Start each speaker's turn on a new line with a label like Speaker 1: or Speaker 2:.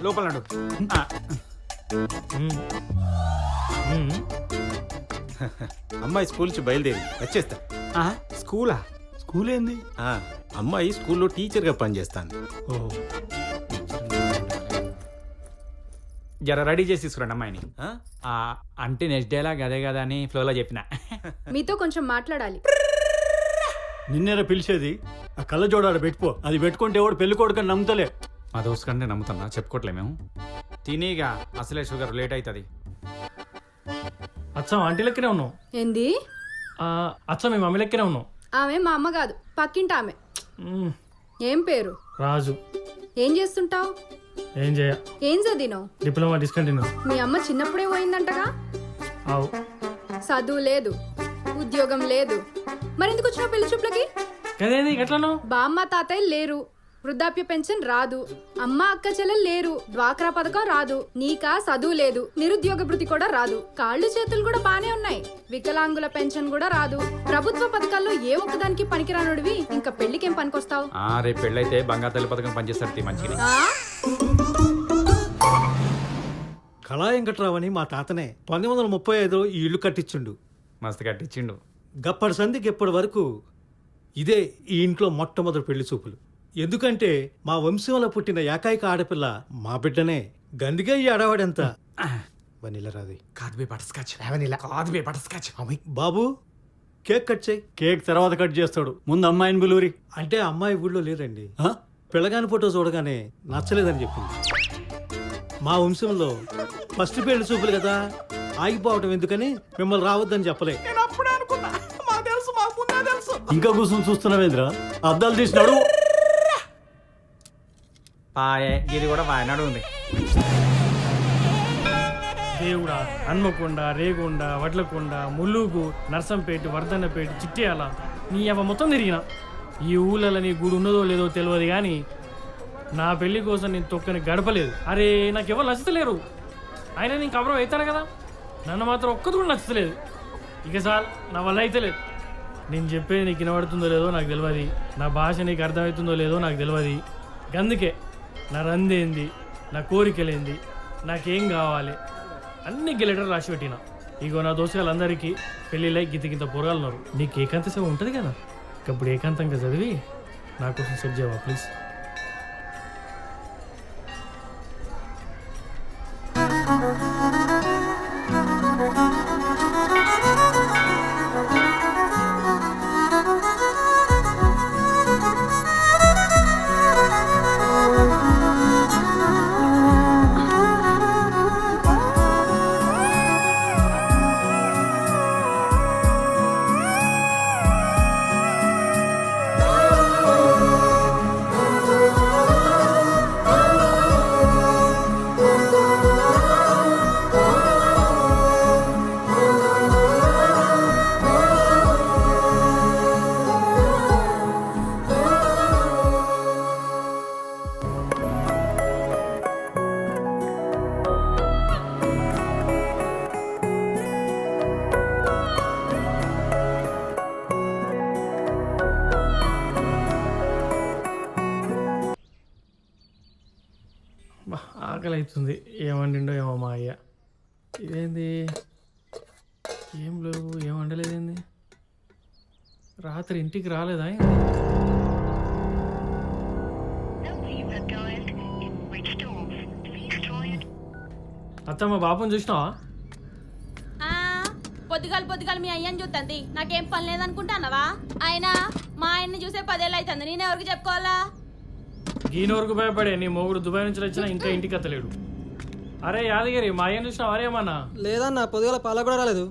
Speaker 1: లోపల నడు.
Speaker 2: అమ్మాయి స్కూల్ నుంచి బయలుదేరి వచ్చేస్తా.
Speaker 1: స్కూలా?
Speaker 3: స్కూల్ ఏంది?
Speaker 2: అమ్మాయి స్కూల్లో టీచర్గా పనిచేస్తాను.
Speaker 3: ఓ
Speaker 1: జర రెడీ చేసి తీసుకురండి అమ్మాయిని. అంటే నెక్స్ట్ డేలాగా అదే కదా అని ఫ్లోలో చెప్పిన.
Speaker 4: మీతో కొంచెం మాట్లాడాలి.
Speaker 3: నిన్నేరా పిలిచేది? ఆ కళ్ళ జోడాడ పెట్టుకో. అది పెట్టుకుంటే ఎవడు పెళ్లి కొడుకని నమ్ముతలే.
Speaker 1: మా దోస్తు కంటే నమ్ముతున్నా, చెప్పుకోవట్లే మేము. తినీగా అసలే షుగర్ లేట్ అవుతుంది.
Speaker 5: అచ్చా ఆంటీ లెక్కనే ఉన్నావు.
Speaker 4: ఏంది?
Speaker 5: అచ్చా మీ మమ్మీ లెక్కనే ఉన్నావు.
Speaker 4: ఆమె మా అమ్మ కాదు, పక్కింటి ఆమె. ఏం పేరు?
Speaker 5: రాజు.
Speaker 4: ఏం చేస్తుంటావు?
Speaker 5: ఏం చేయ.
Speaker 4: ఏం చదివినావు?
Speaker 5: Diploma discontinue.
Speaker 4: మీ అమ్మ చిన్నప్పుడే పోయిందంటగా.
Speaker 5: అవు.
Speaker 4: చదువు లేదు, ఉద్యోగం లేదు, మరెందుకు వచ్చినావు పెళ్లి చూపులకి?
Speaker 5: కదేంది ఎట్లను?
Speaker 4: బామ్మ తాతయ్య లేరు, వృద్ధాప్య పెన్షన్ రాదు, అమ్మ అక్క చెల్లెలు లేరు, డ్వాక్రా పథకం రాదు, నీకా చదువు లేదు, నిరుద్యోగ భృతి కూడా రాదు, కాళ్ళు చేతులు కూడా బానే ఉన్నాయి, వికలాంగుల పెన్షన్ కూడా రాదు. ప్రభుత్వ పథకాల్లో ఏ ఒక్కదానికి పనికిరానుడివి ఇంకా పెళ్లికేం పనికొస్తావు?
Speaker 1: రేపు పెళ్ళైతే బంగారు తల్లి పథకం పనిచేస్తారు మంచిగా.
Speaker 3: కళా వెంకట్రావు అని మా తాతనే 1935 ఈ ఇల్లు కట్టించుండు.
Speaker 1: మస్తు కట్టించిండు.
Speaker 3: గప్పటి సంధికి ఇప్పటి వరకు ఇదే ఈ ఇంట్లో మొట్టమొదటి పెళ్లి చూపులు. ఎందుకంటే మా వంశంలో పుట్టిన ఏకైక ఆడపిల్ల మా బిడ్డనే. గందిగా ఈ ఆడవాడంతా వనిల రాది
Speaker 1: కాదు బే బటర్స్కాచ్.
Speaker 3: బాబు కేక్ కట్ చేయి. కేక్ తర్వాత కట్ చేస్తాడు, ముందు అమ్మాయిని బులూరి. అంటే అమ్మాయి ఊళ్ళో లేదండి. పిల్లగాని ఫోటో చూడగానే నచ్చలేదని చెప్పింది. మా వంశంలో ఫస్ట్ పెళ్లి చూపులు కదా, ఆగిపోవటం ఎందుకని మిమ్మల్ని రావద్దని చెప్పలే. ఇంకా కూర్చొని చూస్తున్నావేంద్రా? అద్దాలు తీసినాడు.
Speaker 1: పాయే ఇది కూడా వాయనాడు ఉంది.
Speaker 5: దేవుడా, హన్మకొండ, రేగొండ, వడ్లకొండ, ములుగు, నర్సంపేట, వర్ధన్నపేట, చిట్యాల నీ అవ మొత్తం తిరిగిన. ఈ ఊళ్ళలో నీ గుడి ఉన్నదో లేదో తెలియదు కానీ నా పెళ్లి కోసం నేను తొక్కని గడపలేదు. అరే నాకు ఎవరు నచ్చలేరు. అయినా నేను కబరం అవుతాను కదా, నన్ను మాత్రం ఒక్కది కూడా నచ్చలేదు. ఇక సార్ నా వల్ల అయితే లేదు. నేను చెప్పేది నీకు వినబడుతుందో లేదో నాకు తెలియదు, నా భాష నీకు అర్థమవుతుందో లేదో నాకు తెలియదు. అందుకే నా రందేంది, నా కోరికలేంది, నాకేం కావాలి అన్ని లెటర్ రాసి పెట్టిన. ఇగో నా దోస్తులందరికీ పెళ్ళిళ్ళై గిత పొరగాలన్నారు. నీకు ఏకాంత సేవ ఉంటుంది కదా, ఇప్పుడు ఏకాంతంగా చదివి నా కోసం సెట్ చేయవా ప్లీజ్? ఆకలి అవుతుంది. ఏమండిండో ఏమో మా అయ్య. ఇదేంది ఏం లేవు, ఏం వండలేదేంది? రాత్రి ఇంటికి రాలేదా? అత్తమ్మ బాబుని చూసినావా?
Speaker 6: పొద్దుగాలు మీ అయ్యని చూస్తుంది. నాకేం పని లేదనుకుంటానవా? అయినా మా ఆయన్ని చూసే 10 ఏళ్ళు అవుతుంది. నేను ఎవరికి చెప్పుకోవాలా?
Speaker 5: గీనూరుకు భయపడే నీ మొగుడు దుబాయ్ నుంచి వచ్చినా ఇంకా ఇంటికి అత్తలేడు. అరే యాదగిరి, మా అయ్యని చూసినావా? అరేమన్నా
Speaker 7: లేదన్నా, పొద్దుగాల పాల కూడా రాలేదు.